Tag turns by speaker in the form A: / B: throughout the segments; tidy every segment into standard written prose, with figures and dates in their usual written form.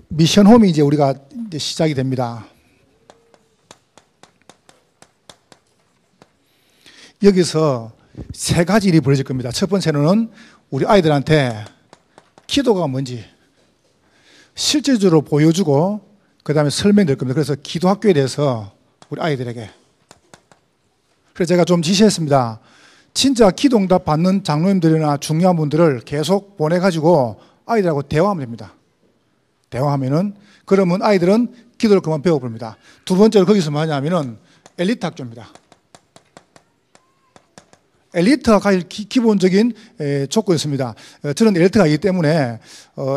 A: 미션홈이 이제 우리가 이제 시작이 됩니다. 여기서 세 가지 일이 벌어질 겁니다. 첫 번째는 우리 아이들한테 기도가 뭔지 실질적으로 보여주고 그 다음에 설명될 겁니다. 그래서 기도학교에 대해서 우리 아이들에게. 그래서 제가 좀 지시했습니다. 진짜 기도응답 받는 장로님들이나 중요한 분들을 계속 보내가지고 아이들하고 대화하면 됩니다. 대화하면은 그러면 아이들은 기도를 그만 배워봅니다. 두 번째로 거기서 뭐 하냐면은 엘리트 학교입니다. 엘리트가 가질 기본적인 조건이 있습니다. 저는 엘리트가 있기 때문에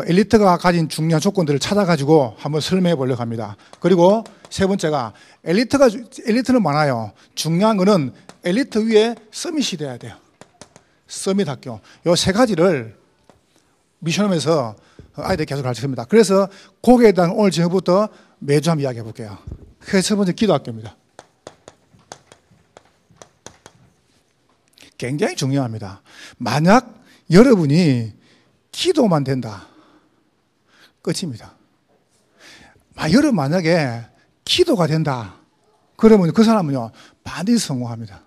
A: 엘리트가 가진 중요한 조건들을 찾아가지고 한번 설명해 보려고 합니다. 그리고 세 번째가 엘리트는 많아요. 중요한 거는 엘리트 위에 서밋이 돼야 돼요. 서밋 학교. 이 세 가지를 미션홈에서 아이들 계속 가르칠 겁니다. 그래서 거기에 대한 오늘 저녁부터 매주 한번 이야기해 볼게요. 그게 첫 번째 기도학교입니다. 굉장히 중요합니다. 만약 여러분이 기도만 된다, 끝입니다. 여러분 만약에 기도가 된다, 그러면 그 사람은요 반드시 성공합니다.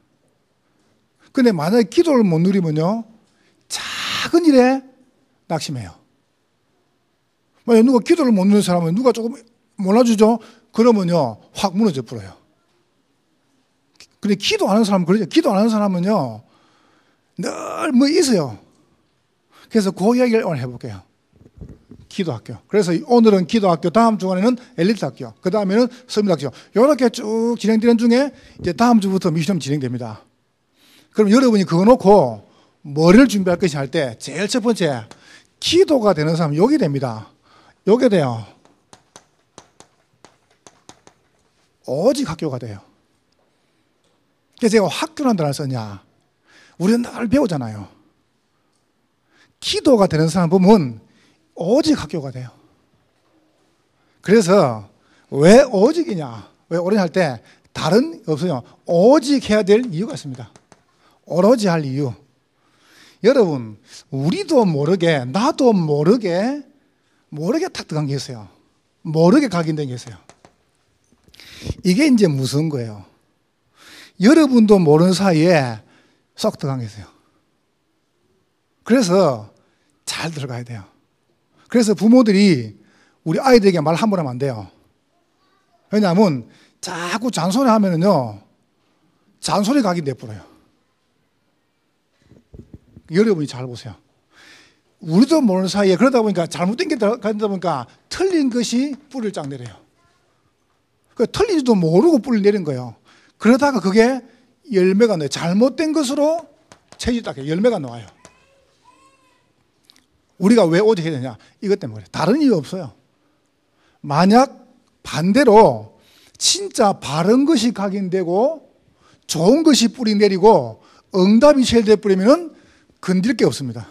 A: 근데 만약에 기도를 못 누리면요 작은 일에 낙심해요. 만약 누가 기도를 못 누리는 사람은 누가 조금 몰라주죠? 그러면요 확 무너져 버려요. 근데 기도하는 사람은 그러죠. 기도하는 사람은요 늘 뭐 있어요. 그래서 그 이야기를 오늘 해볼게요. 기도학교. 그래서 오늘은 기도학교, 다음 주간에는 엘리트 학교, 그 다음에는 서밋 학교. 이렇게 쭉 진행되는 중에 이제 다음 주부터 미션 진행됩니다. 그럼 여러분이 그거 놓고 뭐를 준비할 것이 할 때 제일 첫 번째 기도가 되는 사람은 여기 됩니다. 여기 돼요. 오직 학교가 돼요. 그래서 제가 학교라는 단어를 썼냐? 우리는 늘 배우잖아요. 기도가 되는 사람 보면 오직 학교가 돼요. 그래서 왜 오직이냐? 왜 오직 할 때 다른 없어요. 오직 해야 될 이유가 있습니다. 오로지 할 이유. 여러분, 우리도 모르게, 나도 모르게 탁 들어간 게 있어요. 모르게 각인된 게 있어요. 이게 이제 무서운 거예요. 여러분도 모르는 사이에 쏙 들어간 게 있어요. 그래서 잘 들어가야 돼요. 그래서 부모들이 우리 아이들에게 말 함부로 하면 안 돼요. 왜냐하면 자꾸 잔소리 하면은요, 잔소리 각인돼 버려요. 여러분이 잘 보세요. 우리도 모르는 사이에 그러다 보니까 잘못된 게 들어가다 보니까 틀린 것이 뿌리를 쫙 내려요. 틀린지도 모르고 뿌리를 내린 거예요. 그러다가 그게 열매가 나요. 잘못된 것으로 채지 딱 열매가 나와요. 우리가 왜 오직 해야 되냐? 이것 때문에. 다른 이유 없어요. 만약 반대로 진짜 바른 것이 각인되고 좋은 것이 뿌리 내리고 응답이 셀돼 버리면 건들 게 없습니다.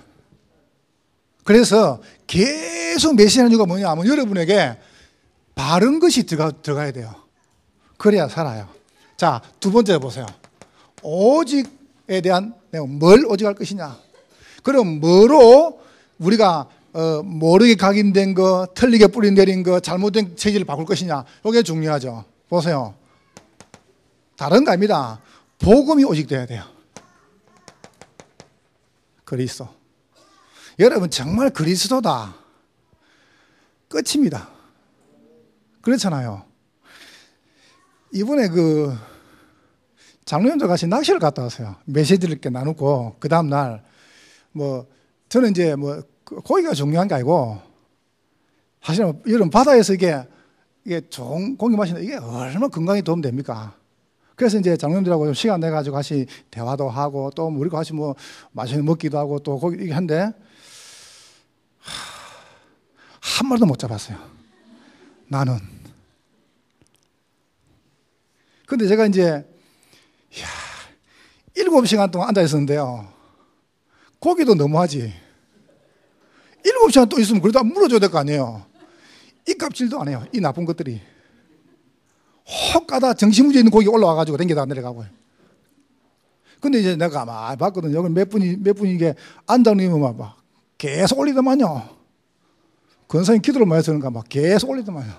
A: 그래서 계속 메시지하는 이유가 뭐냐 하면 여러분에게 바른 것이 들어가야 돼요. 그래야 살아요. 자, 두 번째 보세요. 오직에 대한 내가 뭘 오직할 것이냐. 그럼 뭐로 우리가 모르게 각인된 거, 틀리게 뿌리 내린 거, 잘못된 체질을 바꿀 것이냐. 이게 중요하죠. 보세요. 다른 거 아닙니다. 복음이 오직돼야 돼요. 그리스도. 여러분 정말 그리스도다. 끝입니다. 그렇잖아요. 이번에 장로님들 같이 낚시를 갔다 왔어요. 메시지를 이렇게 나누고 그 다음 날 저는 이제 고기가 중요한 게 아니고 사실은 여러분 바다에서 이게 좋은 고기 마시는 이게 얼마나 건강에 도움 됩니까? 그래서 이제 장로님들하고 좀 시간 내 가지고 같이 대화도 하고 또 우리 같이 맛있는 먹기도 하고 또 고기 이게 한데 한 마리도 못 잡았어요. 나는. 근데 제가 이제 7시간 동안 앉아 있었는데요. 고기도 너무하지. 7시간 또 있으면 그래도 물어줘야 될 거 아니에요. 이 값질도 안 해요. 이 나쁜 것들이. 혹 가다 정신문제 있는 고기 올라와가지고 댕기다가 내려가고. 근데 이제 내가 가만히 봤거든요. 여기 몇 분이 이게 앉아놓으면 막 계속 올리더만요. 권사님 기도를 많이 해서 그런가 막 계속 올리더만요.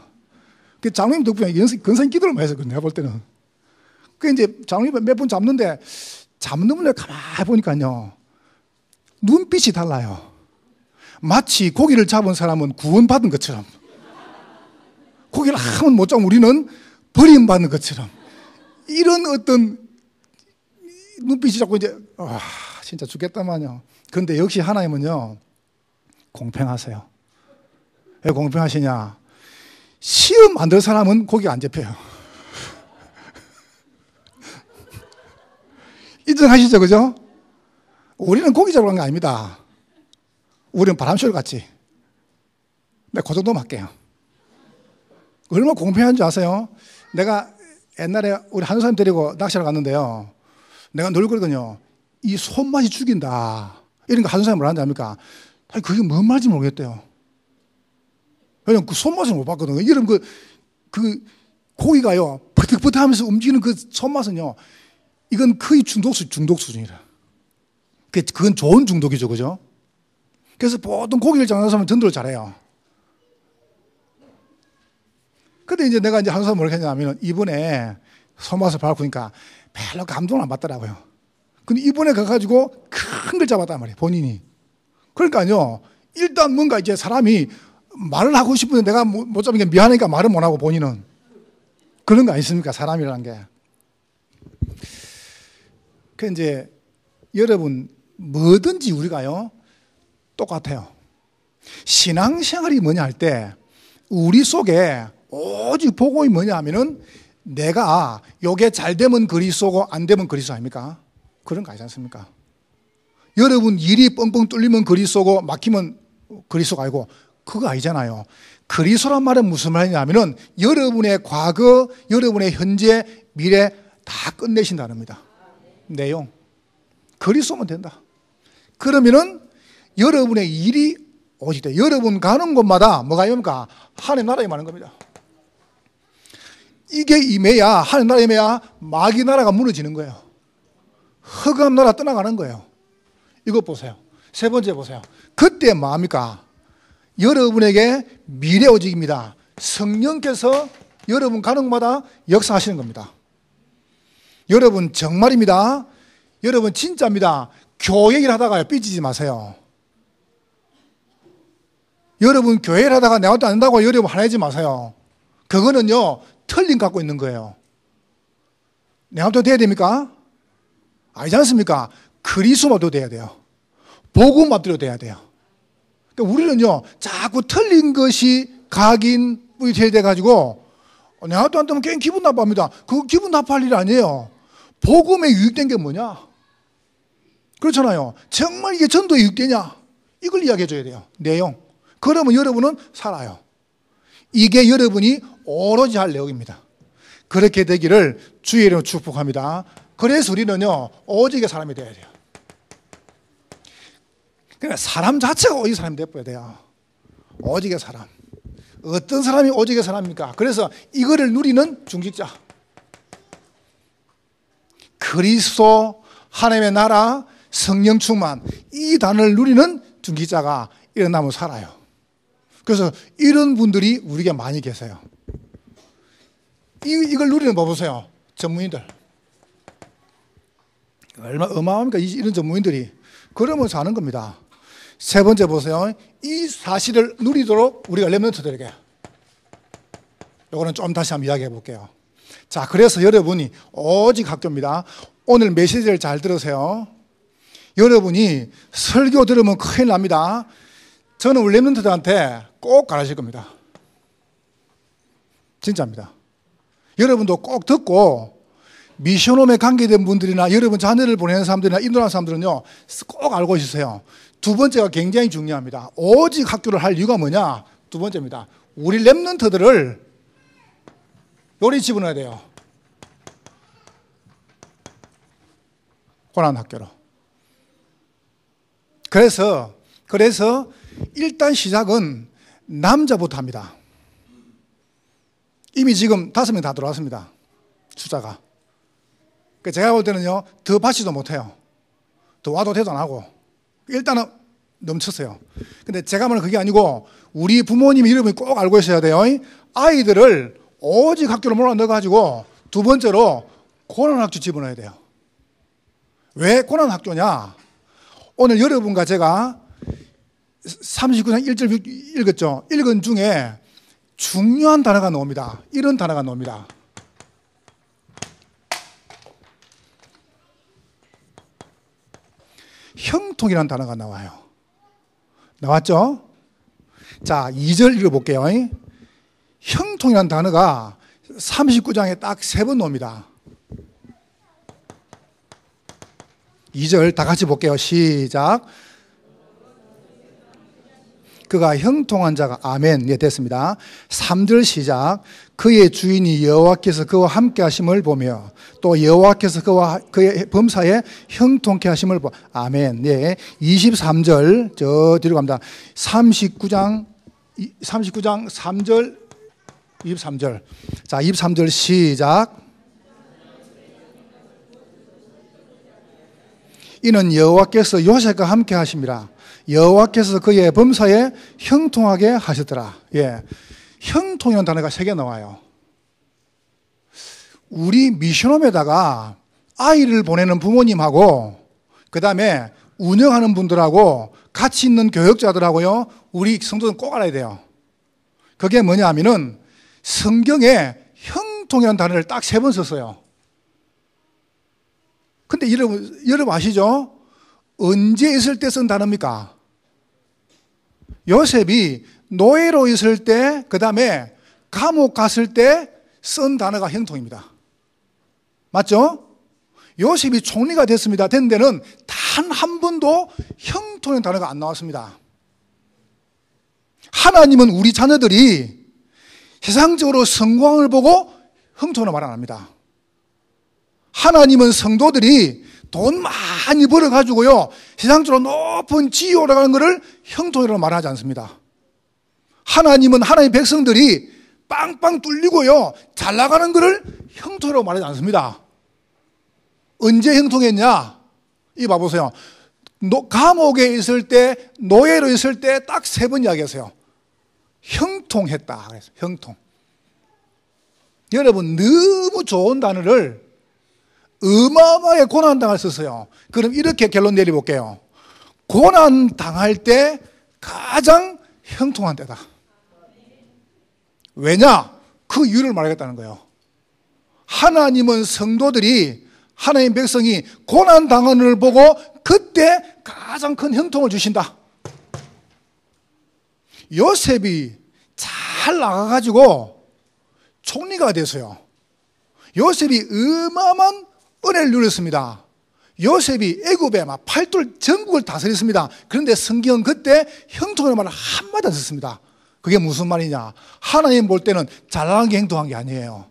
A: 그 장로님 덕분에 권사님 기도를 많이 해서 그래, 내가 볼 때는. 그 이제 장로님 몇 번 잡는데 잡는 분을 가만히 보니까요. 눈빛이 달라요. 마치 고기를 잡은 사람은 구원받은 것처럼. 고기를 한번 못 잡으면 우리는 버림받는 것처럼. 이런 어떤 눈빛이 자꾸 이제, 진짜 죽겠다만요. 그런데 역시 하나님은요, 공평하세요. 왜 공평하시냐? 시험 안 들 사람은 고기가 안 잡혀요. 인정하시죠, 그죠? 우리는 고기 잡으러 간 게 아닙니다. 우리는 바람쇼를 갔지. 내가 그 정도만 할게요. 얼마나 공평한 줄 아세요? 내가 옛날에 우리 한우 사람 데리고 낚시를 갔는데요. 내가 늘 그러거든요. 이 손맛이 죽인다. 이런 거 한우 사람이 뭐라 하는지 압니까? 아니, 그게 뭔 말인지 모르겠대요. 왜냐면 그 손맛을 못 봤거든요. 이런 그 고기가요, 버득버득 하면서 움직이는 그 손맛은요, 이건 거의 중독 수준이라. 그건 좋은 중독이죠, 그죠? 그래서 보통 고기를 장사하는 사람은 전도를 잘해요. 근데 이제 내가 이제 한우 사람 뭐라고 했냐면, 이번에 손맛을 바꾸니까 별로 감동을 안 받더라고요. 근데 이번에 가가지고 큰 걸 잡았단 말이에요, 본인이. 그러니까요, 일단 뭔가 이제 사람이 말을 하고 싶은데 내가 못 잡은 게 미안하니까 말을 못 하고 본인은. 그런 거 아니십니까, 사람이라는 게. 그 이제 여러분, 뭐든지 우리가요, 똑같아요. 신앙생활이 뭐냐 할 때, 우리 속에 오직 복음이 뭐냐 하면은 내가 요게 잘 되면 그리스도고 안 되면 그리스도 아닙니까? 그런 거 아니지 않습니까? 여러분 일이 뻥뻥 뚫리면 그리스도고 막히면 그리스도가 아니고 그거 아니잖아요. 그리스도란 말은 무슨 말이냐면은 여러분의 과거, 여러분의 현재, 미래 다 끝내신다는 겁니다. 내용. 그리스도면 된다. 그러면은 여러분의 일이 오직 돼. 여러분 가는 곳마다 뭐가 임합니까? 하나님 나라에 임하는 겁니다. 이게 임해야, 하나님 나라에 임해야 마귀 나라가 무너지는 거예요. 흑암 나라 떠나가는 거예요. 이것 보세요. 세 번째 보세요. 그때 뭐합니까? 여러분에게 미래오직입니다. 성령께서 여러분 가는 곳마다 역사하시는 겁니다. 여러분 정말입니다. 여러분 진짜입니다. 교회 일 하다가요, 삐지지 마세요. 여러분 교회 일 하다가 내가 또 안 된다고 여러분 화내지 마세요. 그거는요, 틀림 갖고 있는 거예요. 내가 또 돼야 됩니까? 아니지 않습니까? 그리스도마도 돼야 돼요. 복음마도 돼야 돼요. 그러니까 우리는요, 자꾸 틀린 것이 각인 뿌리 돼가지고 내가 또 안 되면 괜히 기분 나빠합니다. 그거 기분 나빠할 일 아니에요. 복음에 유익된 게 뭐냐? 그렇잖아요. 정말 이게 전도에 유익되냐? 이걸 이야기해 줘야 돼요. 내용. 그러면 여러분은 살아요. 이게 여러분이 오로지 할 내용입니다. 그렇게 되기를 주의 이름으로 축복합니다. 그래서 우리는요, 오직의 사람이 되어야 돼요. 그러니까 사람 자체가 오직의 사람이 되어야 돼요. 오직의 사람. 어떤 사람이 오직의 사람입니까? 그래서 이거를 누리는 중직자. 그리스도, 하나님의 나라, 성령 충만, 이 단어를 누리는 중직자가 일어나면 살아요. 그래서 이런 분들이 우리에게 많이 계세요. 이걸 누리는 법 보세요. 전문인들. 얼마나 어마어마합니까? 이런 전문인들이. 그러면서 하는 겁니다. 세 번째 보세요. 이 사실을 누리도록 우리가 렘넌트들에게. 이거는 좀 다시 한번 이야기해 볼게요. 자, 그래서 여러분이 오직 학교입니다. 오늘 메시지를 잘 들으세요. 여러분이 설교 들으면 큰일 납니다. 저는 우리 렘넌트들한테 꼭 가르칠 겁니다. 진짜입니다. 여러분도 꼭 듣고 미션홈에 관계된 분들이나 여러분 자녀를 보내는 사람들이나 인도하는 사람들은요, 꼭 알고 있으세요. 두 번째가 굉장히 중요합니다. 오직 학교를 할 이유가 뭐냐? 두 번째입니다. 우리 렘넌트들을 요리 집어넣어야 돼요. 고난 학교로. 그래서 일단 시작은 남자부터 합니다. 이미 지금 5명 다 들어왔습니다. 숫자가. 제가 볼 때는요, 더 받지도 못해요. 더 와도 대도 안 하고. 일단은 넘쳤어요. 근데 제가 말은 그게 아니고 우리 부모님 이름을 꼭 알고 있어야 돼요. 아이들을 오직 학교로 몰아넣어가지고 두 번째로 고난학교 집어넣어야 돼요. 왜 고난학교냐? 오늘 여러분과 제가 39장 1절 읽었죠? 읽은 중에 중요한 단어가 나옵니다. 이런 단어가 나옵니다. 형통이라는 단어가 나와요. 나왔죠? 자, 2절 읽어볼게요. 형통이라는 단어가 39장에 딱 3번 나옵니다. 2절 다 같이 볼게요. 시작. 그가 형통한 자가 아멘. 예, 됐습니다. 3절 시작. 그의 주인이 여호와께서 그와 함께 하심을 보며 또 여호와께서 그의 범사에 형통케 하심을 보며 아멘. 예. 23절 저 뒤로 갑니다. 39장 3절 23절. 자, 23절 시작. 이는 여호와께서 요셉과 함께 하심이라. 여호와께서 그의 범사에 형통하게 하셨더라. 예, 형통이라는 단어가 3개 나와요. 우리 미션홈에다가 아이를 보내는 부모님하고 그 다음에 운영하는 분들하고 같이 있는 교역자들하고요, 우리 성도들은 꼭 알아야 돼요. 그게 뭐냐 하면은 성경에 형통이라는 단어를 딱 3번 썼어요. 근데 여러분 아시죠? 언제 있을 때 쓴 단어입니까? 요셉이 노예로 있을 때, 그 다음에 감옥 갔을 때 쓴 단어가 형통입니다. 맞죠? 요셉이 총리가 됐습니다. 된 데는 단 한 번도 형통이라는 단어가 안 나왔습니다. 하나님은 우리 자녀들이 세상적으로 성공을 보고 형통이라고 말 안 합니다. 하나님은 성도들이 돈 많이 벌어가지고요, 세상적으로 높은 지위에 올라가는 것을 형통이라고 말하지 않습니다. 하나님은 하나님의 백성들이 빵빵 뚫리고요, 잘 나가는 것을 형통이라고 말하지 않습니다. 언제 형통했냐? 이 봐보세요. 감옥에 있을 때, 노예로 있을 때 딱 3번 이야기했어요. 형통했다. 그래서 형통. 여러분, 너무 좋은 단어를 어마어마하게 고난당할 썼어요. 그럼 이렇게 결론 내려볼게요. 고난당할 때 가장 형통한 때다. 왜냐? 그 이유를 말하겠다는 거예요. 하나님은 성도들이, 하나님 백성이 고난당하는 걸 보고 그때 가장 큰 형통을 주신다. 요셉이 잘 나가가지고 총리가 됐어요. 요셉이 어마어마한 은혜를 누렸습니다. 요셉이 애굽에 막 8돌 전국을 다스렸습니다. 그런데 성경은 그때 형통이라는 말을 한마디 안 썼습니다. 그게 무슨 말이냐? 하나님 볼 때는 잘나간 게 형통한 게 아니에요.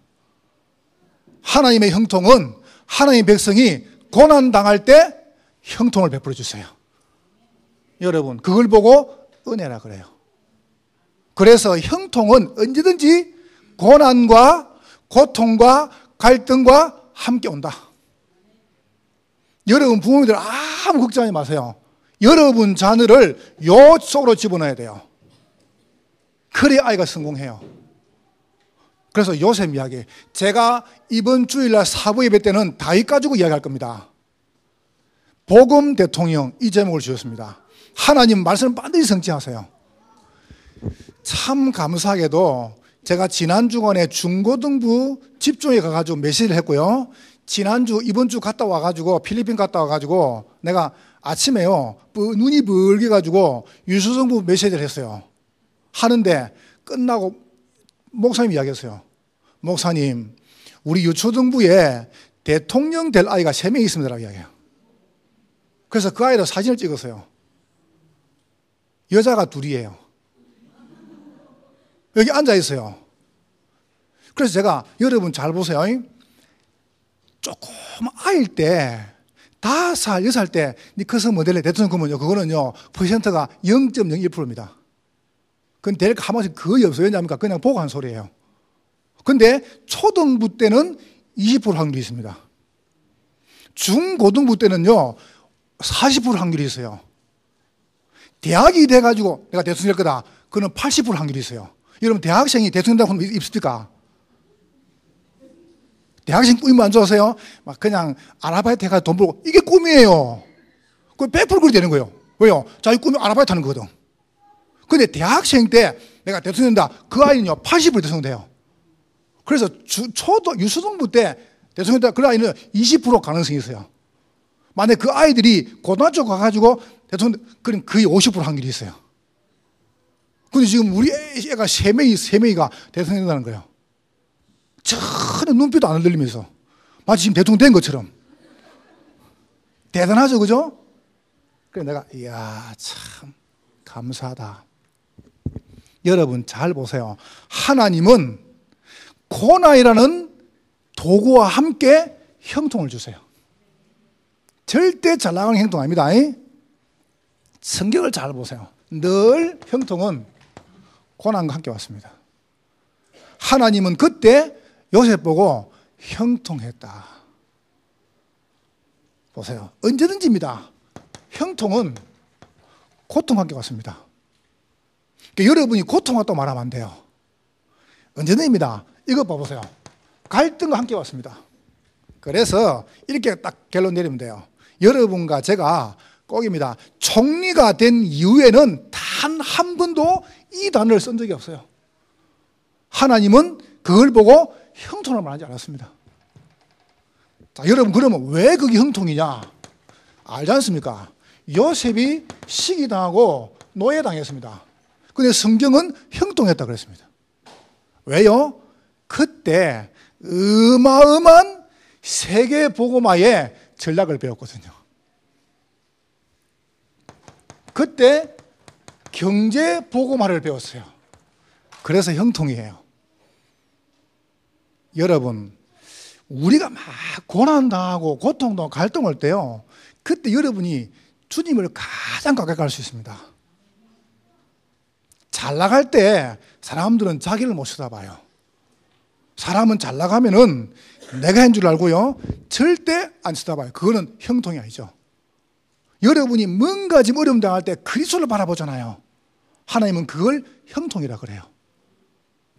A: 하나님의 형통은 하나님의 백성이 고난당할 때 형통을 베풀어 주세요. 여러분, 그걸 보고 은혜라 그래요. 그래서 형통은 언제든지 고난과 고통과 갈등과 함께 온다. 여러분 부모님들 아무 걱정하지 마세요. 여러분 자녀를 요 속으로 집어넣어야 돼요. 그래야 아이가 성공해요. 그래서 요셉 이야기, 제가 이번 주일날 사부 예배 때는 다윗 가지고 이야기할 겁니다. 복음 대통령, 이 제목을 지었습니다. 하나님 말씀을 반드시 성취하세요. 참 감사하게도 제가 지난주간에 중고등부 집중에 가가지고 메시지를 했고요, 이번 주 갔다 와가지고 필리핀 갔다 와가지고 내가 아침에요 눈이 벌게가지고 유수성부 메시지를 했어요. 하는데 끝나고 목사님이 이야기했어요. 목사님, 우리 유초등부에 대통령 될 아이가 3명 있습니다 라고 이야기해요. 그래서 그 아이로 사진을 찍었어요. 여자가 2이에요. 여기 앉아 있어요. 그래서 제가, 여러분 잘 보세요. 조금 아이일 때 5살, 6살 때 니 커서 모델에 대통령 그러면요, 그거는요 퍼센트가 0.01%입니다. 그건 될 가망이 거의 없어요. 왜냐하면 그냥 보고 한 소리예요. 근데 초등부 때는 20% 확률이 있습니다. 중고등부 때는요 40% 확률이 있어요. 대학이 돼가지고 내가 대통령 될 거다. 그거는 80% 확률이 있어요. 여러분 대학생이 대통령 된다고 하면 있습니까? 대학생 꿈이 안 좋아서요? 막 그냥 아르바이트 해가지고 돈 벌고 이게 꿈이에요. 그 100% 그렇게 되는 거예요. 왜요? 자기 꿈이 아르바이트 하는 거거든. 근데 대학생 때 내가 대통령 된다. 그 아이는요 80% 대통령 돼요. 그래서 유초등부 때 대통령 된다. 그 아이는 20% 가능성이 있어요. 만약 그 아이들이 고등학교 가가지고 대통령, 그럼 거의 50% 확률이 있어요. 근데 지금 우리 애가 3명이가 대통령 된다는 거예요. 전혀 눈빛도 안 흔들리면서. 마치 지금 대통령 된 것처럼. 대단하죠, 그죠? 그래, 내가, 이야, 참, 감사하다. 여러분, 잘 보세요. 하나님은 고난이라는 도구와 함께 형통을 주세요. 절대 잘 나가는 행동 아닙니다. 성경을 잘 보세요. 늘 형통은 고난과 함께 왔습니다. 하나님은 그때 요셉 보고 형통했다. 보세요. 언제든지입니다. 형통은 고통과 함께 왔습니다. 그러니까 여러분이 고통 왔다고 말하면 안 돼요. 언제든지입니다. 이거 봐보세요. 갈등과 함께 왔습니다. 그래서 이렇게 딱 결론 내리면 돼요. 여러분과 제가 꼭입니다. 총리가 된 이후에는 단 한 번도 이 단어를 쓴 적이 없어요. 하나님은 그걸 보고 형통을 말하지 않았습니다. 자, 여러분 그러면 왜 그게 형통이냐? 알지 않습니까? 요셉이 시기당하고 노예당했습니다. 근데 성경은 형통했다 그랬습니다. 왜요? 그때 어마어마한 세계복음화의 전략을 배웠거든요. 그때 경제복음화를 배웠어요. 그래서 형통이에요. 여러분, 우리가 막 고난당하고 고통도 갈등할 때요, 그때 여러분이 주님을 가장 가까이 갈 수 있습니다. 잘 나갈 때 사람들은 자기를 못 쳐다봐요. 사람은 잘 나가면은 내가 한 줄 알고요, 절대 안 쳐다봐요. 그거는 형통이 아니죠. 여러분이 뭔가 지금 어려움 당할 때 그리스도를 바라보잖아요. 하나님은 그걸 형통이라 그래요.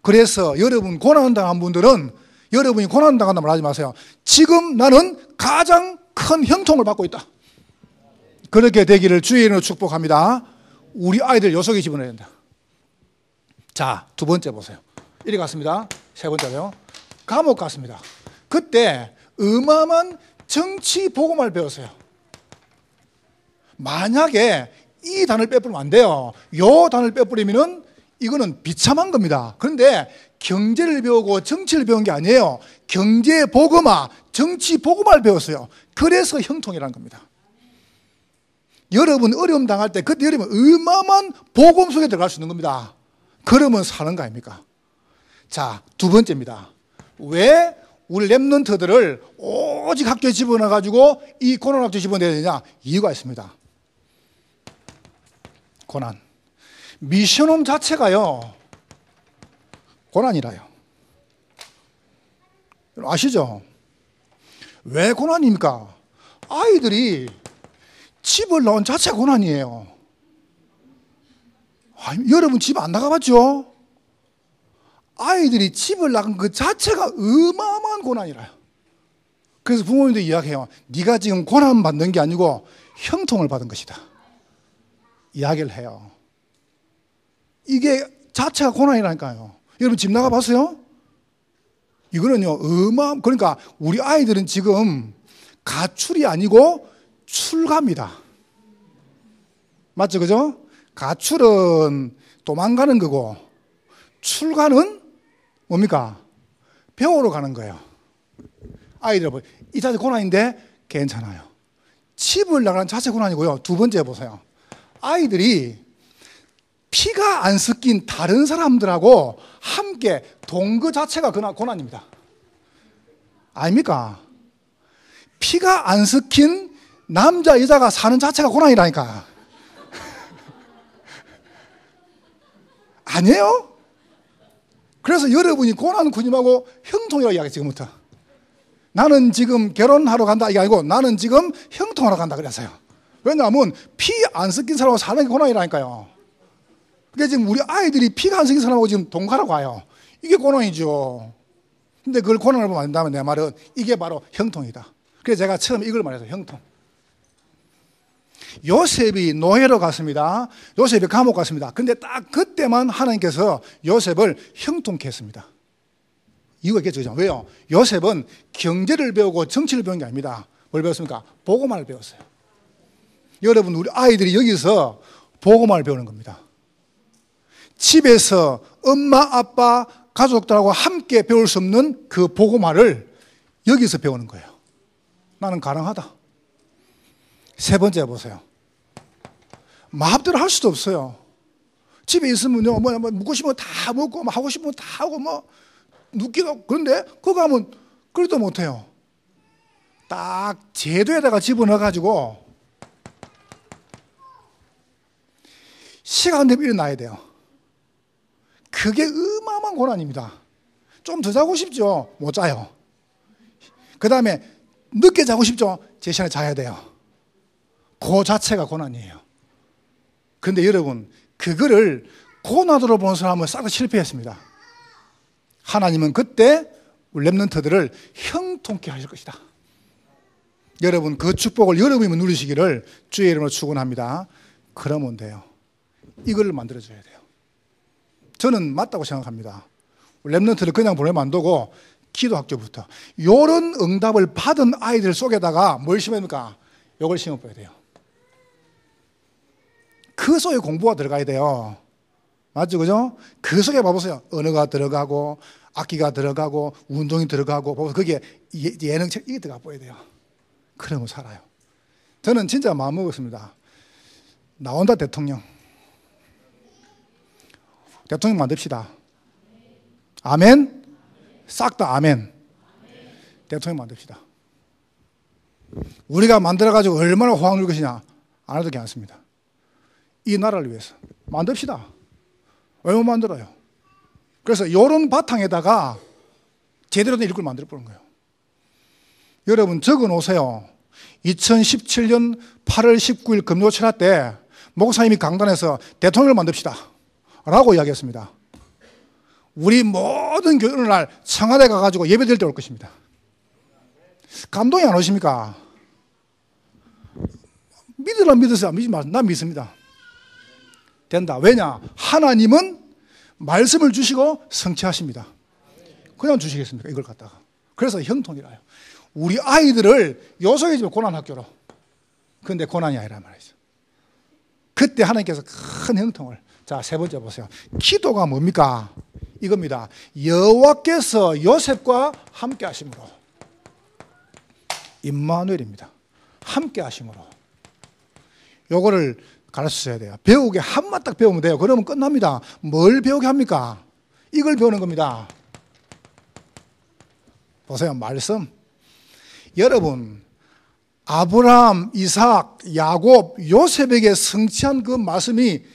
A: 그래서 여러분 고난 당한 분들은 여러분이 고난 당한다 말하지 마세요. 지금 나는 가장 큰 형통을 받고 있다. 그렇게 되기를 주의 이름으로 축복합니다. 우리 아이들 요 속에 집어넣어야 된다. 자, 두 번째 보세요. 이리 갔습니다. 세 번째로요. 감옥 갔습니다. 그때 어마어마한 정치 복음화를 배웠어요. 만약에 이 단어를 빼버리면 안 돼요. 요 단어를 빼버리면은 이거는 비참한 겁니다. 그런데 경제를 배우고 정치를 배운 게 아니에요. 경제 복음화, 정치 복음화를 배웠어요. 그래서 형통이라는 겁니다. 여러분 어려움 당할 때 그때 여러분 어마어마한 복음 속에 들어갈 수 있는 겁니다. 그러면 사는 거 아닙니까? 자, 두 번째입니다. 왜 우리 랩런트들을 오직 학교에 집어넣어가지고 이 고난 학교에 집어넣어야 되냐? 이유가 있습니다. 고난. 미션홈 자체가요, 고난이라요. 아시죠? 왜 고난입니까? 아이들이 집을 나온 자체가 고난이에요. 여러분 집 안 나가봤죠? 아이들이 집을 나간 그 자체가 어마어마한 고난이라요. 그래서 부모님도 이야기해요. 네가 지금 고난 받는 게 아니고 형통을 받은 것이다. 이야기를 해요. 이게 자체가 고난이라니까요. 여러분 집 나가봤어요? 이거는요, 그러니까 우리 아이들은 지금 가출이 아니고 출가입니다. 맞죠, 그죠? 가출은 도망가는 거고, 출가는 뭡니까? 배우러 가는 거예요. 아이들 뭐, 이 자체 고난인데 괜찮아요. 집을 나가는 자체 고난이고요. 두 번째 보세요. 아이들이 피가 안 섞인 다른 사람들하고 함께 동거 자체가 고난입니다. 아닙니까? 피가 안 섞인 남자, 여자가 사는 자체가 고난이라니까. 아니에요? 그래서 여러분이 고난 군임하고 형통이라고 이야기해, 지금부터. 나는 지금 결혼하러 간다, 이게 아니고 나는 지금 형통하러 간다, 그래서요. 왜냐하면 피 안 섞인 사람하고 사는 게 고난이라니까요. 그게 지금 우리 아이들이 피가 안 섞인 사람하고 지금 동가라고 와요. 이게 고난이죠. 근데 그걸 고난을 만든다면 내 말은 이게 바로 형통이다. 그래서 제가 처음 이걸 말해서 형통. 요셉이 노예로 갔습니다. 요셉이 감옥 갔습니다. 근데 딱 그때만 하나님께서 요셉을 형통케 했습니다. 이유가 있겠죠. 왜요? 요셉은 경제를 배우고 정치를 배운 게 아닙니다. 뭘 배웠습니까? 복음화를 배웠어요. 여러분, 우리 아이들이 여기서 복음화를 배우는 겁니다. 집에서 엄마, 아빠, 가족들하고 함께 배울 수 없는 그 복음화를 여기서 배우는 거예요. 나는 가능하다. 세 번째 보세요. 마음대로 할 수도 없어요. 집에 있으면요, 뭐 먹고 싶으면 다 먹고, 뭐 하고 싶으면 다 하고, 뭐 눕기도. 그런데 그거 가면 그래도 못해요. 딱 제도에다가 집어넣어가지고 시간 되면 일어나야 돼요. 그게 어마어마한 고난입니다. 좀 더 자고 싶죠? 못 자요. 그 다음에 늦게 자고 싶죠? 제 시간에 자야 돼요. 그 자체가 고난이에요. 그런데 여러분, 그거를 고난으로 보는 사람은 싹 다 실패했습니다. 하나님은 그때 렘넌트들을 형통케 하실 것이다. 여러분, 그 축복을 여러분이 누리시기를 주의 이름으로 축원합니다. 그러면 돼요. 이거를 만들어줘야 돼요. 저는 맞다고 생각합니다. 렘넌트를 그냥 보내면 안 되고 기도학교부터 이런 응답을 받은 아이들 속에다가 뭘 심어야 됩니까? 이걸 심어줘야 돼요. 그 속에 공부가 들어가야 돼요. 맞죠? 그죠? 그 속에 봐보세요. 언어가 들어가고 악기가 들어가고 운동이 들어가고 거기에 예능책 이게 들어가 보여야 돼요. 그러면 살아요. 저는 진짜 마음먹었습니다. 나온다 대통령. 대통령 만듭시다. 아멘? 싹 다 아멘. 대통령 만듭시다. 우리가 만들어가지고 얼마나 호황을 것이냐 안 해도 괜찮습니다. 이 나라를 위해서 만듭시다. 왜 못 만들어요? 그래서 이런 바탕에다가 제대로 된 일꾼을 만들어 보는 거예요. 여러분 적어 놓으세요. 2017년 8월 19일 금요철화 때 목사님이 강단에서 대통령을 만듭시다 라고 이야기했습니다. 우리 모든 교회는 날 청와대 가가지고 예배 드릴 때 올 것입니다. 감동이 안 오십니까? 믿으라 믿으세요. 믿지 마세요. 난 믿습니다. 된다. 왜냐? 하나님은 말씀을 주시고 성취하십니다. 그냥 주시겠습니까? 이걸 갖다가. 그래서 형통이라요. 우리 아이들을 요소해주면 고난학교로. 그런데 고난이 아니란 말이죠. 그때 하나님께서 큰 형통을. 자, 세 번째 보세요. 기도가 뭡니까? 이겁니다. 여호와께서 요셉과 함께 하심으로. 임마누엘입니다. 함께 하심으로. 요거를 가르쳐줘야 돼요. 배우게 한마 딱 배우면 돼요. 그러면 끝납니다. 뭘 배우게 합니까? 이걸 배우는 겁니다. 보세요. 말씀. 여러분, 아브라함, 이삭, 야곱, 요셉에게 성취한 그 말씀이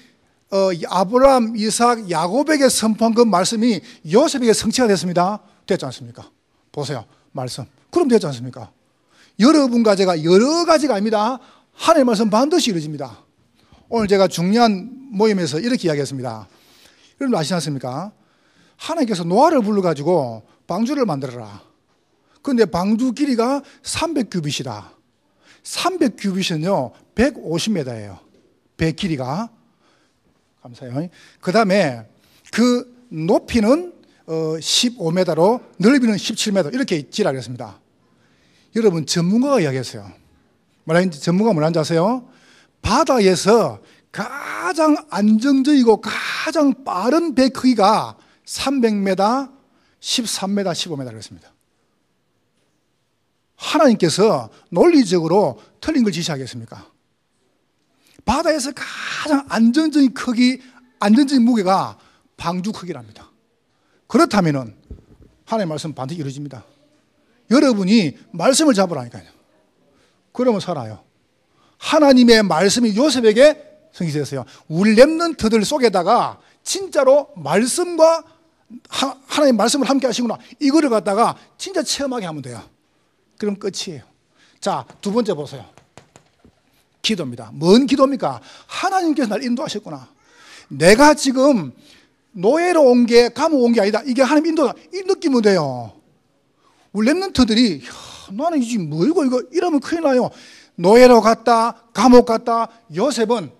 A: 아브라함, 이삭, 야곱에게 선포한 그 말씀이 요셉에게 성취가 됐습니다. 됐지 않습니까? 보세요. 말씀. 그럼 됐지 않습니까? 여러분과 제가 여러 가지가 아닙니다. 하나님의 말씀 반드시 이루어집니다. 오늘 제가 중요한 모임에서 이렇게 이야기했습니다. 여러분 아시지 않습니까? 하나님께서 노아를 불러가지고 방주를 만들어라. 그런데 방주 길이가 300규빗이다. 300규빗은요 150m예요. 배 길이가. 감사해요. 그 다음에 그 높이는 15m로 넓이는 17m 이렇게 지라고 했습니다. 여러분 전문가가 이야기했어요. 전문가가 뭐라는지 아세요? 바다에서 가장 안정적이고 가장 빠른 배 크기가 300m, 13m, 15m라고 했습니다. 하나님께서 논리적으로 틀린 걸 지시하겠습니까? 바다에서 가장 안정적인 크기, 안정적인 무게가 방주 크기랍니다. 그렇다면 하나님의 말씀 반드시 이루어집니다. 여러분이 말씀을 잡으라니까요. 그러면 살아요. 하나님의 말씀이 요셉에게 성취됐어요. 우리 렘넌트들 속에다가 진짜로 말씀과 하나님의 말씀을 함께 하시구나. 이거를 갖다가 진짜 체험하게 하면 돼요. 그럼 끝이에요. 자, 두 번째 보세요. 기도입니다. 뭔 기도입니까? 하나님께서 날 인도하셨구나. 내가 지금 노예로 온 게, 감옥 온 게 아니다. 이게 하나님 인도다. 이 느낌은 돼요. 우리 랩런트들이 나는 이게 뭐이고 이거 이러면 큰일 나요. 노예로 갔다, 감옥 갔다. 요셉은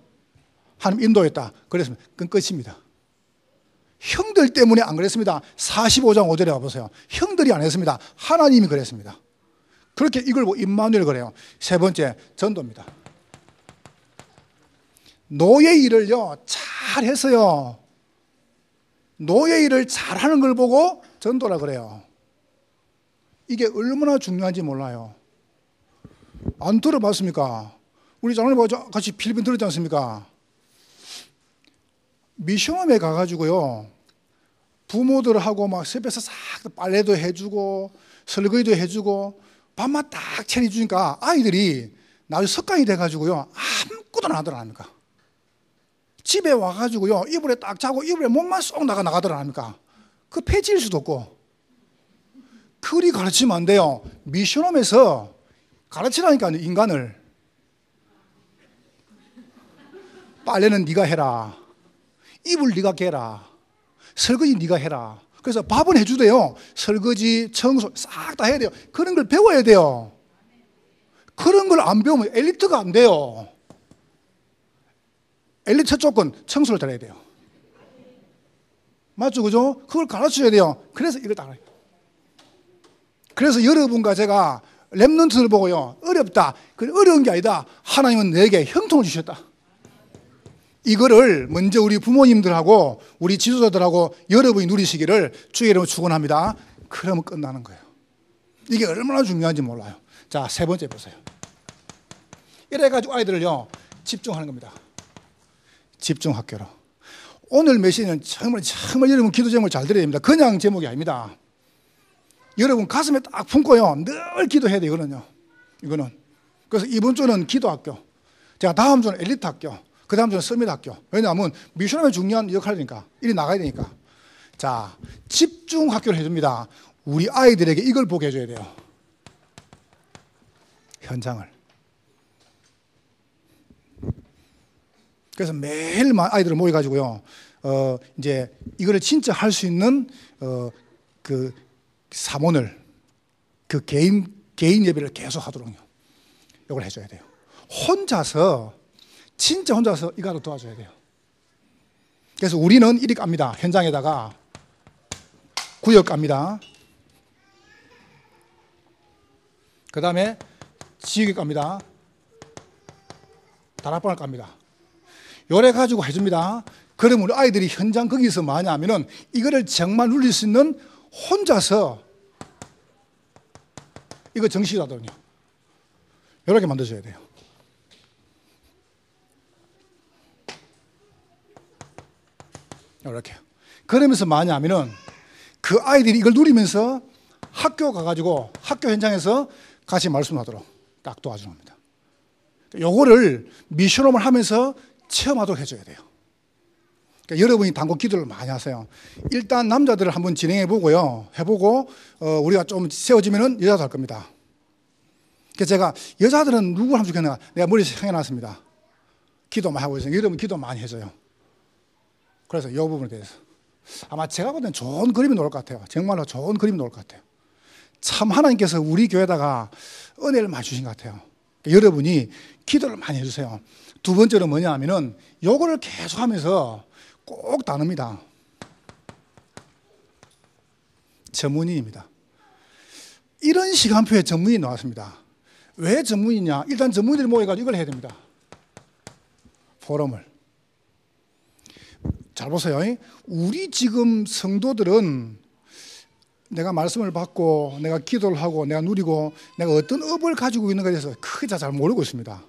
A: 하나님 인도했다. 그랬으면 그건 끝입니다. 형들 때문에 안 그랬습니다. 45장 5절에 와보세요. 형들이 안 했습니다. 하나님이 그랬습니다. 그렇게 이걸 임마누엘 그래요. 세 번째, 전도입니다. 노예 일을요, 잘 했어요. 노예 일을 잘하는 걸 보고 전도라 그래요. 이게 얼마나 중요한지 몰라요. 안 들어봤습니까? 우리 장로님 같이 필리핀 들었지 않습니까? 미션홈에 가가지고요, 부모들하고 막 숲에서 싹 빨래도 해주고 설거지도 해주고 밥만 딱 차려주니까 아이들이 나중에 석강이 돼가지고요, 아무것도 안 하더랍니까? 집에 와가지고요, 이불에 딱 자고 이불에 몸만 쏙 나가더랍니까? 그 폐지일 수도 없고. 그리 가르치면 안 돼요. 미션홈에서 가르치라니까, 인간을. 빨래는 네가 해라. 이불 네가 개라. 설거지 네가 해라. 그래서 밥은 해주대요. 설거지, 청소 싹 다 해야 돼요. 그런 걸 배워야 돼요. 그런 걸 안 배우면 엘리트가 안 돼요. 엘리트 첫 조건, 청소를 잘해야 돼요. 맞죠, 그죠? 그걸 가르쳐야 돼요. 그래서 이걸 다. 그래서 여러분과 제가 랩런트를 보고요, 어렵다. 그 어려운 게 아니다. 하나님은 내게 형통을 주셨다. 이거를 먼저 우리 부모님들하고 우리 지도자들하고 여러분이 누리시기를 주의 이름으로 축원합니다. 그러면 끝나는 거예요. 이게 얼마나 중요한지 몰라요. 자, 세 번째 보세요. 이래가지고 아이들을요, 집중하는 겁니다. 집중학교로. 오늘 메시지는 정말 여러분 기도 제목을 잘 들어야 됩니다. 그냥 제목이 아닙니다. 여러분 가슴에 딱 품고요, 늘 기도해야 돼요. 이거는. 그래서 이번 주는 기도학교, 제가 다음 주는 엘리트 학교, 그 다음 주는 서밋 학교. 왜냐하면 미션홈의 중요한 역할이니까, 일이 나가야 되니까. 자, 집중 학교를 해줍니다. 우리 아이들에게 이걸 보게 해줘야 돼요. 현장을. 그래서 매일 아이들을 모여가지고요, 이제 이거를 진짜 할 수 있는 그 사몬을, 그 개인 예배를 계속 하도록요, 이걸 해줘야 돼요. 진짜 혼자서 이거라도 도와줘야 돼요. 그래서 우리는 이리 갑니다. 현장에다가 구역 갑니다. 그 다음에 지역에 갑니다. 다락방을 갑니다. 요래 가지고 해줍니다. 그러면 우리 아이들이 현장 거기서 뭐냐 하면은 이거를 정말 누릴 수 있는 혼자서 이거 정식이라더군요. 이렇게 만드셔야 돼요. 이렇게. 그러면서 뭐냐 하면은 그 아이들이 이걸 누리면서 학교 가가지고 학교 현장에서 같이 말씀하도록 딱 도와주는 겁니다. 요거를 미션홈을 하면서 체험하도록 해줘야 돼요. 그러니까 여러분이 단고 기도를 많이 하세요. 일단 남자들을 한번 진행해 보고요, 해보고 우리가 좀 세워지면은 여자도 할 겁니다. 그래서 제가 여자들은 누구 하면 좋겠나, 내가 머리에 생각해놨습니다. 기도 많이 하고 있어요. 여러분 기도 많이 해줘요. 그래서 이 부분에 대해서 아마 제가 볼 때는 좋은 그림이 나올 것 같아요. 정말로 좋은 그림이 나올 것 같아요. 참 하나님께서 우리 교회에다가 은혜를 많이 주신 것 같아요. 그러니까 여러분이 기도를 많이 해주세요. 두 번째로 뭐냐 하면은 요거를 계속 하면서 꼭 나눕니다. 전문의입니다. 이런 시간표에 전문의 나왔습니다. 왜 전문의냐? 일단 전문의들이 모여가지고 이걸 해야 됩니다. 포럼을. 잘 보세요. 우리 지금 성도들은 내가 말씀을 받고 내가 기도를 하고 내가 누리고 내가 어떤 업을 가지고 있는가에 대해서 크게 잘 모르고 있습니다.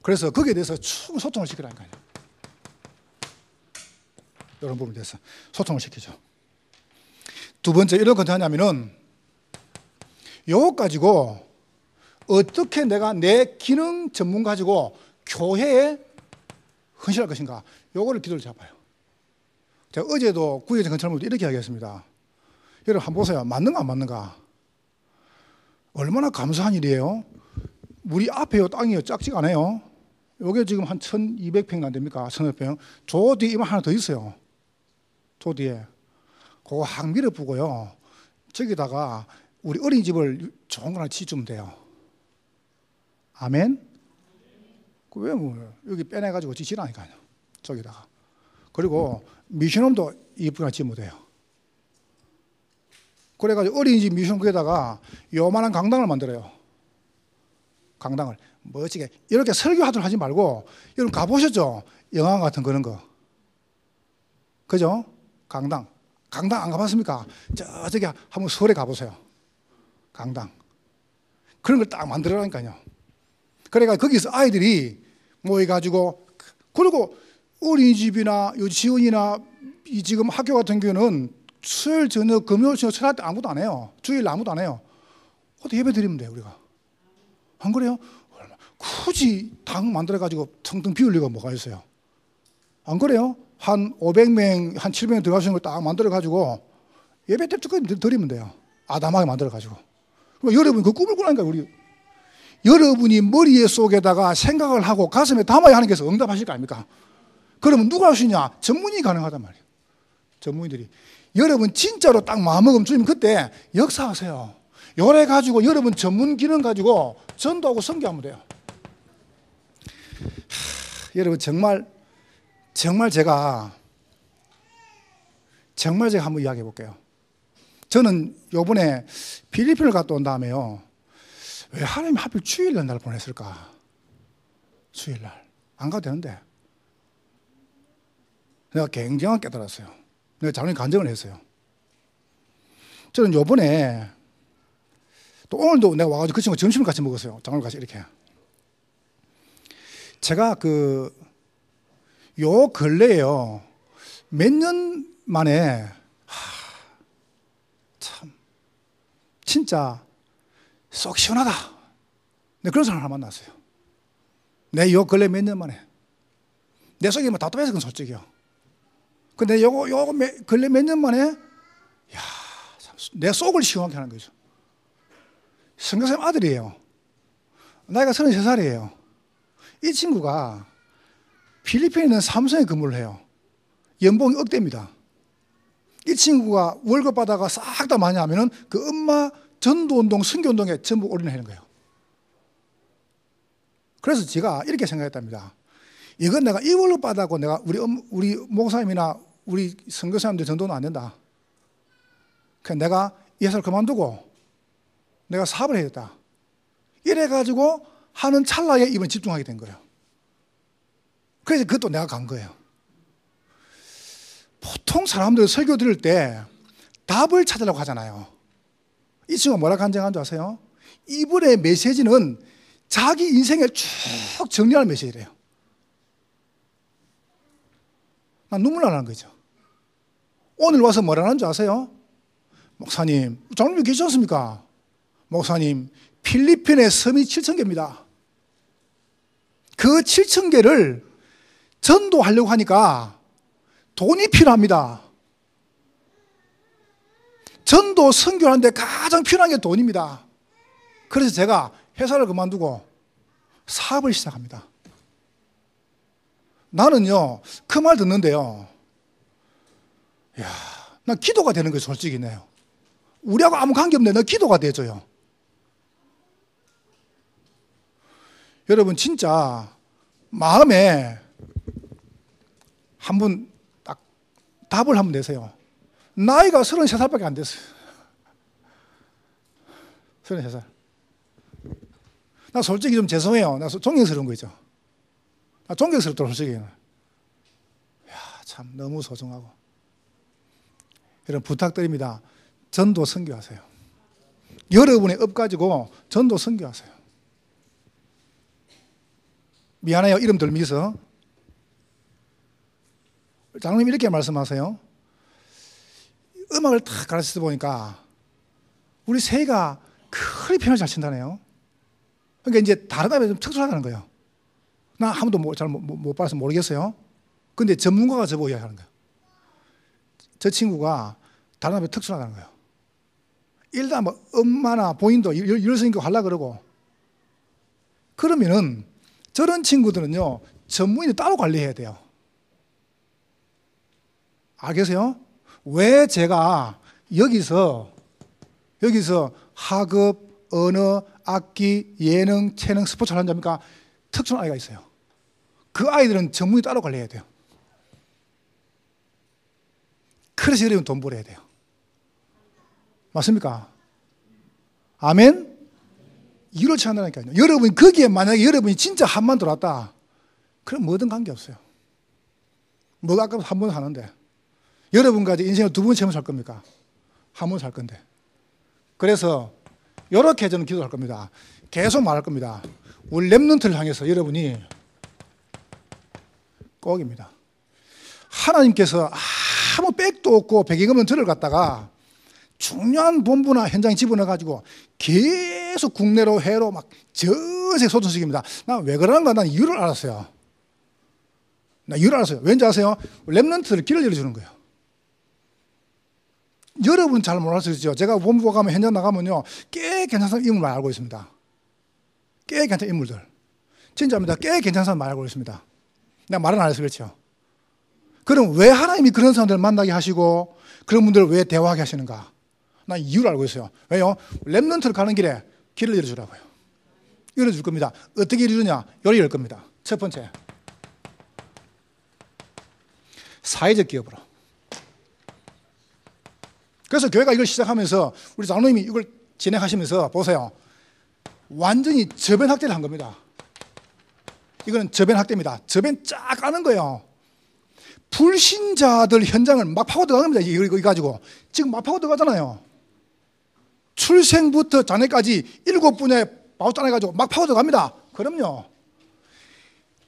A: 그래서 거기에 대해서 충분히 소통을 시키라니까요. 이런 부분에 대해서 소통을 시키죠. 두 번째, 이런 건 하냐면은 요거 가지고 어떻게 내가 내 기능 전문 가지고 교회에 헌신할 것인가, 요거를 기도를 잡아요. 제가 어제도 구의장 건설물도 이렇게 이야기했습니다. 여러분 한번 보세요. 맞는가 안 맞는가? 얼마나 감사한 일이에요. 우리 앞에요 땅이요 작지가 않아요. 요게 지금 한 1200평 안 됩니까? 1500평. 저 뒤에 이만 하나 더 있어요. 저 뒤에. 그거 확 밀어보고요. 저기다가 우리 어린이집을 좋은 거 하나 지어주면 돼요. 아멘? 왜 뭐 여기 빼내가지고 지시라니까요. 저기다가. 그리고 미션홈도 이쁘게 지으면 돼요. 그래가지고 어린이집 미션 거기다가 요만한 강당을 만들어요. 강당을 멋지게 이렇게 설교하도록 하지 말고, 여러분 가보셨죠? 영화 같은 그런 거, 그죠? 강당 안 가봤습니까? 저기 한번 서울에 가보세요. 강당 그런 걸 딱 만들어라니까요. 그러니까 거기서 아이들이 모여가지고, 그리고 어린이집이나 유치원이나 이 지금 학교 같은 경우는 수요일 저녁, 금요일 저녁 설할 때 아무도 안 해요. 주일 아무도 안 해요. 어디 예배 드리면 돼요, 우리가. 안 그래요? 굳이 당 만들어가지고 텅텅 비울 리가 뭐가 있어요? 안 그래요? 한 500명, 한 700명 들어가시는 걸 딱 만들어가지고 예배 때 쭉 드리면 돼요. 아담하게 만들어가지고. 그러니까 여러분이 그 꿈을 꾸라니까, 우리. 여러분이 머리에 속에다가 생각을 하고 가슴에 담아야 하는 게 응답하실 거 아닙니까? 그러면 누가 할 수 있냐? 전문이 가능하단 말이에요. 전문의들이. 여러분 진짜로 딱 마음먹으면 주님 그때 역사하세요. 요래 가지고 여러분 전문 기능 가지고 전도하고 선교하면 돼요. 여러분 정말 제가 한번 이야기해 볼게요. 저는 요번에 필리핀을 갔다 온 다음에요, 왜 하나님이 하필 주일날 날 보냈을까? 주일날 안 가도 되는데. 내가 굉장히 깨달았어요. 내가 장로님 간증을 했어요. 저는 요번에 또 오늘도 내가 와가지고 그 친구 점심을 같이 먹었어요. 장로님 같이 이렇게. 제가 요 근래에요, 몇 년 만에 참 진짜 쏙 시원하다. 네, 그런 사람을 하나 만났어요. 내 요 근래 몇 년 만에. 내 속이 뭐 답답해서 그건 솔직히요. 근데 요거 근래 몇 년 만에, 야, 내 속을 시원하게 하는 거죠. 선교사님 아들이에요. 나이가 33살이에요. 이 친구가 필리핀에 있는 삼성에 근무를 해요. 연봉이 억대입니다. 이 친구가 월급 받아가 싹 다 많이 하면은 그 엄마 전도운동, 선교운동에 전부 올인하는 거예요. 그래서 제가 이렇게 생각했답니다. 이건 내가 이 월급 받아고 내가 우리 목사님이나 우리 선교사님들 전도는 안 된다. 그래서 내가 이 회사를 그만두고 내가 사업을 해야겠다. 이래가지고 하는 찰나에 이번에 집중하게 된 거예요. 그래서 그것도 내가 간 거예요. 보통 사람들 설교 들을 때 답을 찾으려고 하잖아요. 이 친구가 뭐라 간증한 줄 아세요? 이분의 메시지는 자기 인생을 쭉 정리하는 메시지래요. 난 눈물 나는 거죠. 오늘 와서 뭐라는 줄 아세요? 목사님, 장로님 계시지 않습니까? 목사님, 필리핀의 섬이 7,000개입니다. 그 7,000개를 전도하려고 하니까 돈이 필요합니다. 전도 선교하는데 가장 필요한 게 돈입니다. 그래서 제가 회사를 그만두고 사업을 시작합니다. 나는요, 그 말 듣는데요, 야, 난 기도가 되는 거예요, 솔직히네요. 우리하고 아무 관계없는데 너 기도가 되줘요. 여러분 진짜 마음에 한번 딱 답을 한번 내세요. 나이가 33살밖에 안 됐어요. 33살. 나 솔직히 좀 죄송해요. 나 존경스러운 거 있죠. 나 존경스럽더라고, 솔직히. 야, 참 너무 소중하고. 여러분 부탁드립니다. 전도 선교하세요. 여러분의 업 가지고 전도 선교하세요. 미안해요, 이름 들미서. 장로님 이렇게 말씀하세요. 음악을 딱 가르쳐 보니까 우리 새가 그리 피아노 잘 친다네요. 그러니까 이제 다른 아이가 좀 특수하다는 거예요. 나 한 번도 잘 못 봐서 모르겠어요. 근데 전문가가 저보고 이야기하는 거예요. 저 친구가 다른 아이가 특수하다는 거예요. 일단 뭐 엄마나 본인도 일성인격 하려고 그러고, 그러면은 저런 친구들은요, 전문인이 따로 관리해야 돼요. 알겠어요? 왜 제가 여기서 학업, 언어, 악기, 예능, 체능, 스포츠를 하는 겁니까? 특출난 아이가 있어요. 그 아이들은 전문이 따로 관리해야 돼요. 그래서 여러분 돈 벌어야 돼요. 맞습니까? 아멘? 이렇지 않다니까요. 여러분이 거기에 만약에 여러분이 진짜 한만 들어왔다, 그럼 뭐든 관계없어요. 뭐가 아까부터 한 번 하는데 여러분과 인생을 두 번 채우면 살 겁니까? 한 번 살 건데. 그래서 이렇게 저는 기도할 겁니다. 계속 말할 겁니다. 우리 렘넌트를 향해서 여러분이 꼭입니다. 하나님께서 아무 백도 없고 배경 없는 들을 갖다가 중요한 본부나 현장에 집어넣어가지고 계속 국내로 해로 막 전세 소전식입니다. 난 왜 그러는가? 난 이유를 알았어요. 나 이유를 알았어요. 왠지 아세요? 렘넌트를 길을 열어주는 거예요. 여러분은 잘 몰라서 그렇죠. 제가 본부 가면 현장 나가면요, 꽤 괜찮은 인물 많이 알고 있습니다. 꽤 괜찮은 인물들. 진짜입니다. 꽤 괜찮은 사람 많이 알고 있습니다. 내가 말은 안 해서 그렇죠. 그럼 왜 하나님이 그런 사람들을 만나게 하시고 그런 분들을 왜 대화하게 하시는가? 난 이유를 알고 있어요. 왜요? 렘넌트를 가는 길에 길을 열어주라고요. 열어줄 겁니다. 어떻게 열어주냐? 열 겁니다. 첫 번째, 사회적 기업으로. 그래서 교회가 이걸 시작하면서 우리 장로님이 이걸 진행하시면서 보세요. 완전히 저변 확대를 한 겁니다. 이거는 저변 확대입니다. 저변 쫙 까는 거예요. 불신자들 현장을 막 파고 들어갑니다. 이거 가지고. 지금 막 파고 들어가잖아요. 출생부터 자녀까지 7분야에 바우짠해가지고 막 파고 들어갑니다. 그럼요.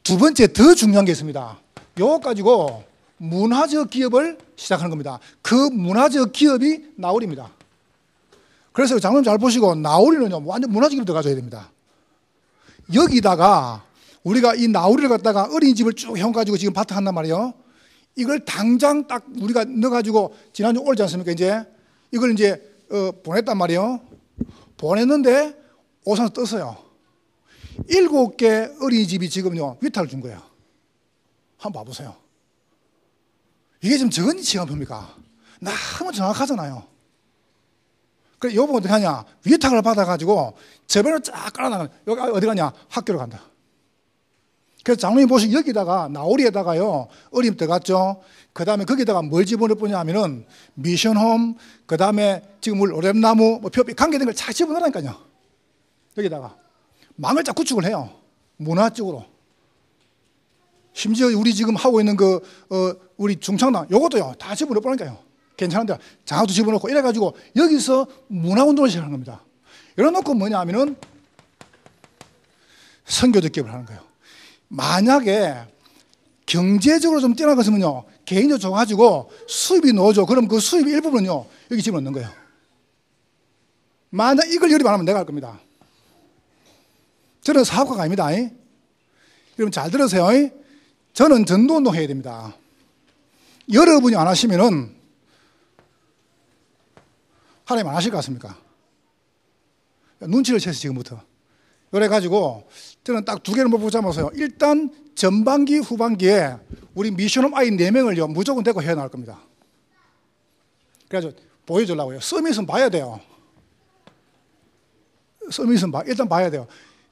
A: 두 번째 더 중요한 게 있습니다. 이거 가지고 문화적 기업을 시작하는 겁니다. 그 문화적 기업이 나홀입니다. 그래서 장로님 잘 보시고, 나홀이는요, 완전 문화적 기업으로 들어가줘야 됩니다. 여기다가 우리가 이 나홀이를 갖다가 어린이집을 쭉 해가지고 지금 바탕 한단 말이에요. 이걸 당장 딱 우리가 넣어가지고 지난주 올지 않습니까? 이제 이걸 이제 보냈단 말이에요. 보냈는데 오산에서 떴어요. 7개 어린이집이 지금요 위탁을 준 거예요. 한번 봐보세요. 이게 지금 적은 시간표입니까? 너무 정확하잖아요. 그래, 여보가 어떻게 하냐? 위탁을 받아가지고 저변을 쫙 깔아나가는, 여기 어디 가냐? 학교로 간다. 그래서 장로님 보시고 여기다가 나오리에다가요 어린이 들어갔죠. 그 다음에 거기다가 뭘 집어넣을 거냐 하면은 미션홈, 그 다음에 지금 우리 오랩나무, 뭐 표 관계된 걸 잘 집어넣으라니까요. 여기다가 망을 쫙 구축을 해요. 문화 쪽으로. 심지어 우리 지금 하고 있는 우리 중창단 요것도요 다 집어넣어보라니까요. 괜찮은데 장학도 집어넣고 이래가지고 여기서 문화운동을 시작하는 겁니다. 이래놓고 뭐냐 하면은 선교적 기업을 하는 거예요. 만약에 경제적으로 좀 뛰어난 것은요 개인적으로 줘가지고 수입이 넣어줘. 그럼 그 수입 일부분은요 여기 집어넣는 거예요. 만약 이걸 열입 안 하면 내가 할 겁니다. 저는 사업가가 아닙니다. 여러분 잘 들으세요. 저는 전도운동 해야 됩니다. 여러분이 안 하시면은 하나님 안 하실 것 같습니까? 눈치를 채서 지금부터. 그래가지고 저는 딱 두 개를 뽑자면서요. 일단 전반기 후반기에 우리 미션홈 아이 4명을요 무조건 데리고 해야 나올 겁니다. 그래가지고 보여주려고요. 서밋은 봐야 돼요. 서밋은 일단 봐야 돼요.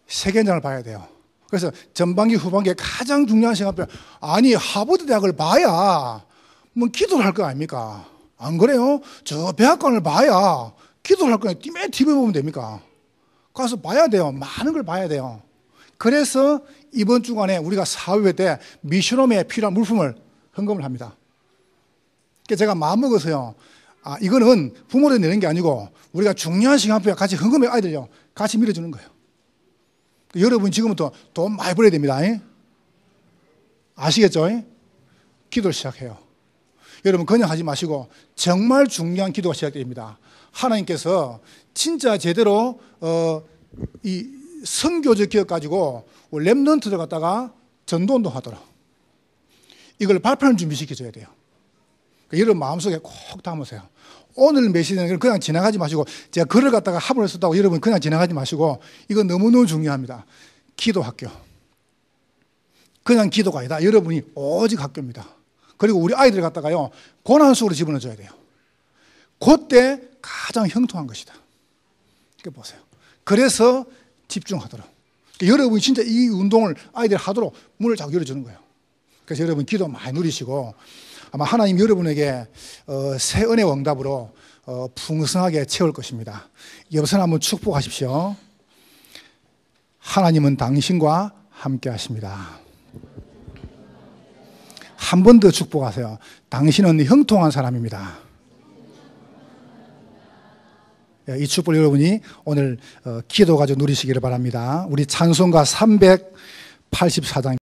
A: 세계 현장을 봐야 돼요. 그래서 전반기 후반기에 가장 중요한 시간표. 아니 하버드 대학을 봐야 뭐 기도를 할 거 아닙니까? 안 그래요? 저 백악관을 봐야 기도를 할 거예요. 맨 TV 보면 됩니까? 가서 봐야 돼요. 많은 걸 봐야 돼요. 그래서 이번 주간에 우리가 사회회 때 미션홈에 필요한 물품을 헌금을 합니다. 그래서 제가 마음먹어서요. 이거는 부모들 내는 게 아니고 우리가 중요한 시간표에 같이 헌금해 아이들요. 같이 밀어주는 거예요. 여러분 지금부터 돈 많이 벌어야 됩니다. 아시겠죠? 기도를 시작해요. 여러분 그냥 하지 마시고 정말 중요한 기도가 시작됩니다. 하나님께서 진짜 제대로 이 선교적 기업 가지고 렘넌트들 갖다가 전도운동 하도록 이걸 발표를 준비시켜줘야 돼요. 여러분 마음속에 꼭 담으세요. 오늘 메시지는 그냥 지나가지 마시고 제가 글을 갖다가 합을 했었다고 여러분 그냥 지나가지 마시고 이거 너무너무 중요합니다. 기도 학교. 그냥 기도가 아니다. 여러분이 오직 학교입니다. 그리고 우리 아이들 갖다가요, 고난 속으로 집어넣어줘야 돼요. 그때 가장 형통한 것이다. 이렇게 보세요. 그래서 집중하도록. 여러분이 진짜 이 운동을 아이들 하도록 문을 자꾸 열어주는 거예요. 그래서 여러분 기도 많이 누리시고, 아마 하나님 여러분에게 새 은혜 응답으로 풍성하게 채울 것입니다. 여러분 한번 축복하십시오. 하나님은 당신과 함께 하십니다. 한 번 더 축복하세요. 당신은 형통한 사람입니다. 이 축복을 여러분이 오늘 기도 가지고 누리시기를 바랍니다. 우리 찬송가 384장